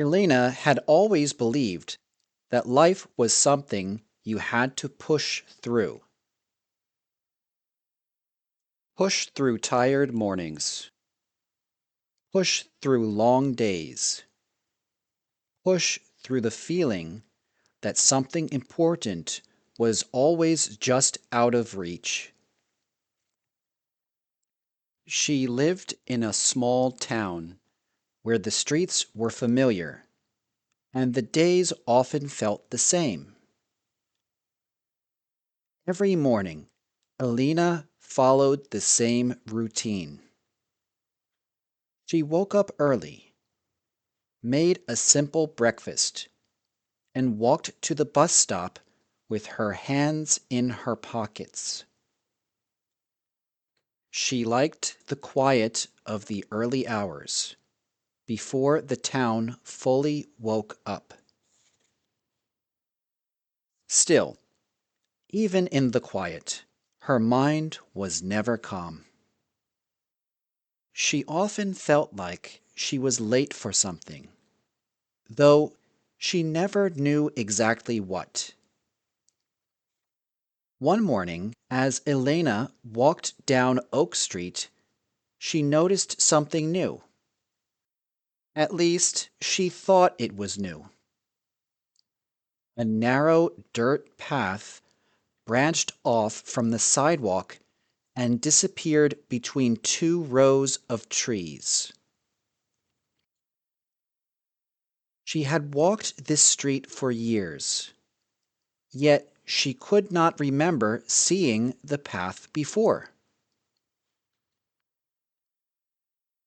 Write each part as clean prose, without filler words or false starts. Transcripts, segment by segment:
Elena had always believed that life was something you had to push through. Push through tired mornings. Push through long days. Push through the feeling that something important was always just out of reach. She lived in a small town where the streets were familiar and the days often felt the same. Every morning, Elena followed the same routine. She woke up early, made a simple breakfast, and walked to the bus stop with her hands in her pockets. She liked the quiet of the early hours before the town fully woke up. Still, even in the quiet, her mind was never calm. She often felt like she was late for something, though she never knew exactly what. One morning, as Elena walked down Oak Street, she noticed something new. At least, she thought it was new. A narrow dirt path branched off from the sidewalk and disappeared between two rows of trees. She had walked this street for years, yet she could not remember seeing the path before.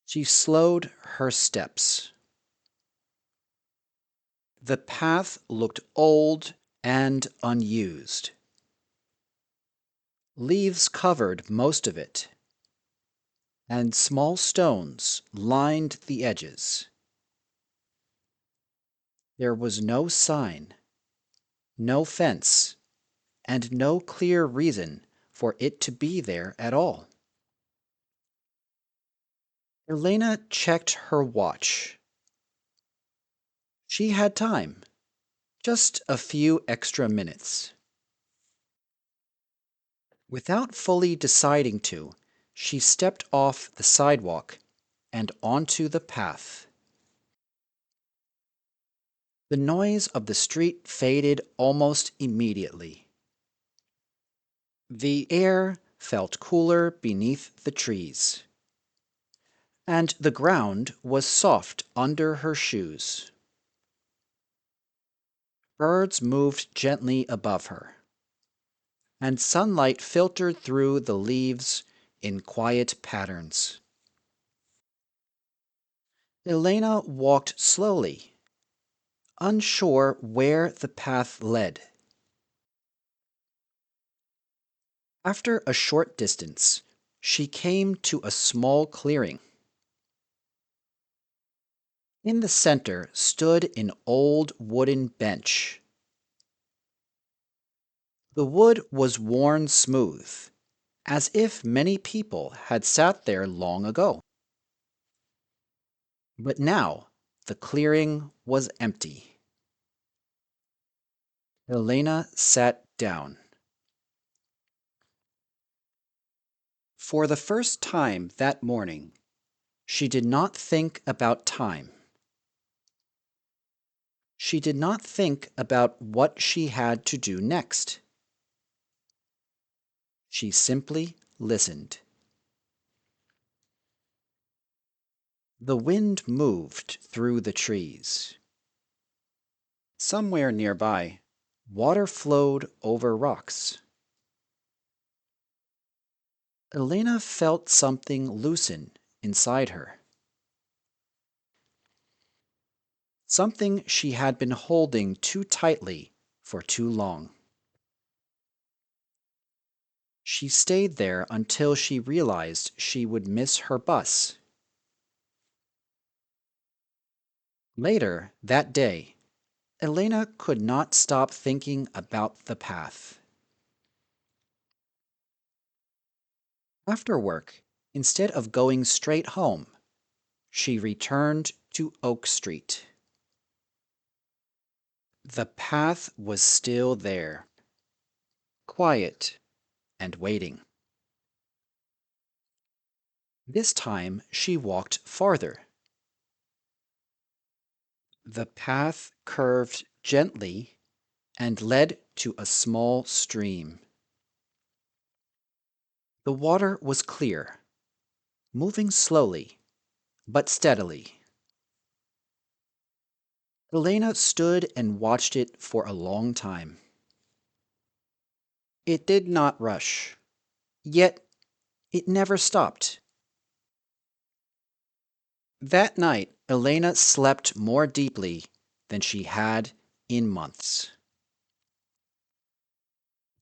She slowed her steps. The path looked old and unused. Leaves covered most of it, and small stones lined the edges. There was no sign, no fence, and no clear reason for it to be there at all. Elena checked her watch. She had time, just a few extra minutes. Without fully deciding to, she stepped off the sidewalk and onto the path. The noise of the street faded almost immediately. The air felt cooler beneath the trees, and the ground was soft under her shoes. Birds moved gently above her, and sunlight filtered through the leaves in quiet patterns. Elena walked slowly, unsure where the path led. After a short distance, she came to a small clearing. In the center stood an old wooden bench. The wood was worn smooth, as if many people had sat there long ago. But now the clearing was empty. Elena sat down. For the first time that morning, she did not think about time. She did not think about what she had to do next. She simply listened. The wind moved through the trees. Somewhere nearby, water flowed over rocks. Elena felt something loosen inside her. Something she had been holding too tightly for too long. She stayed there until she realized she would miss her bus. Later that day, Elena could not stop thinking about the path. After work, instead of going straight home, she returned to Oak Street. The path was still there, quiet and waiting. This time she walked farther. The path curved gently and led to a small stream. The water was clear, moving slowly but steadily. Elena stood and watched it for a long time. It did not rush, yet it never stopped. That night, Elena slept more deeply than she had in months.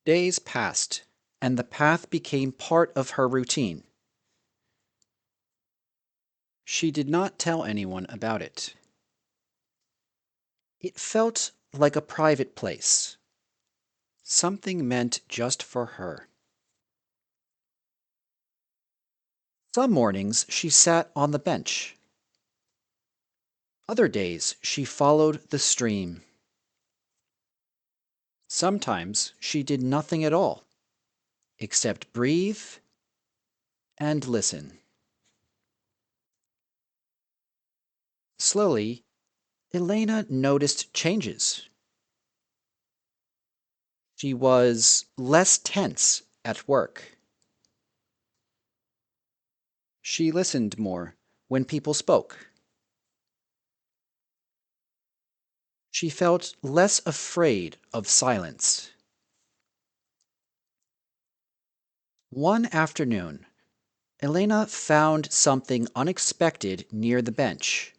Days passed, and the path became part of her routine. She did not tell anyone about it. It felt like a private place, something meant just for her. Some mornings she sat on the bench. Other days she followed the stream. Sometimes she did nothing at all, except breathe and listen. Slowly, Elena noticed changes. She was less tense at work. She listened more when people spoke. She felt less afraid of silence. One afternoon, Elena found something unexpected near the bench.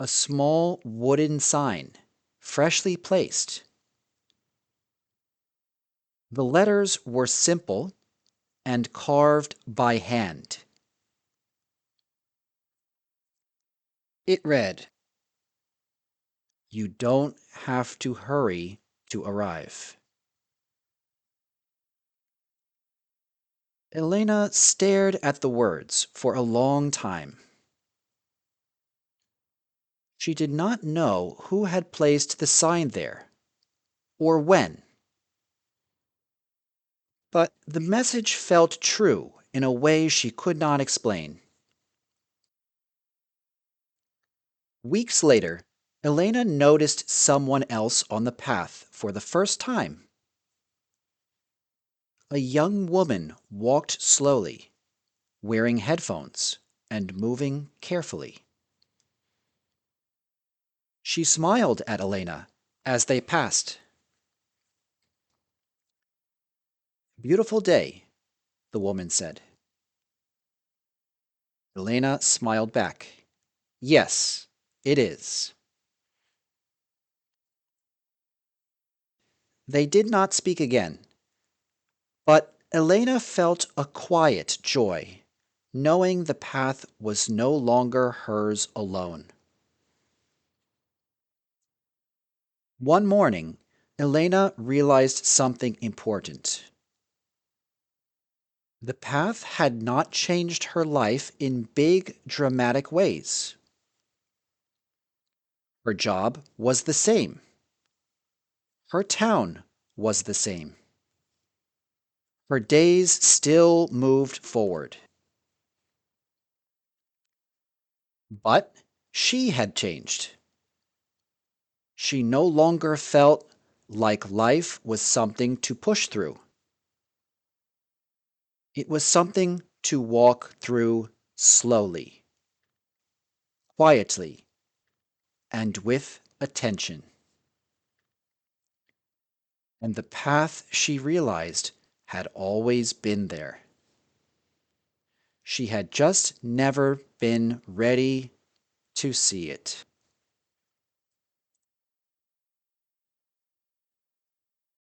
A small wooden sign, freshly placed. The letters were simple and carved by hand. It read, "You don't have to hurry to arrive." Elena stared at the words for a long time. She did not know who had placed the sign there, or when, but the message felt true in a way she could not explain. Weeks later, Elena noticed someone else on the path for the first time. A young woman walked slowly, wearing headphones and moving carefully. She smiled at Elena as they passed. "Beautiful day," the woman said. Elena smiled back. "Yes, it is." They did not speak again, but Elena felt a quiet joy, knowing the path was no longer hers alone. One morning, Elena realized something important. The path had not changed her life in big, dramatic ways. Her job was the same. Her town was the same. Her days still moved forward. But she had changed. She no longer felt like life was something to push through. It was something to walk through slowly, quietly, and with attention. And the path, she realized, had always been there. She had just never been ready to see it.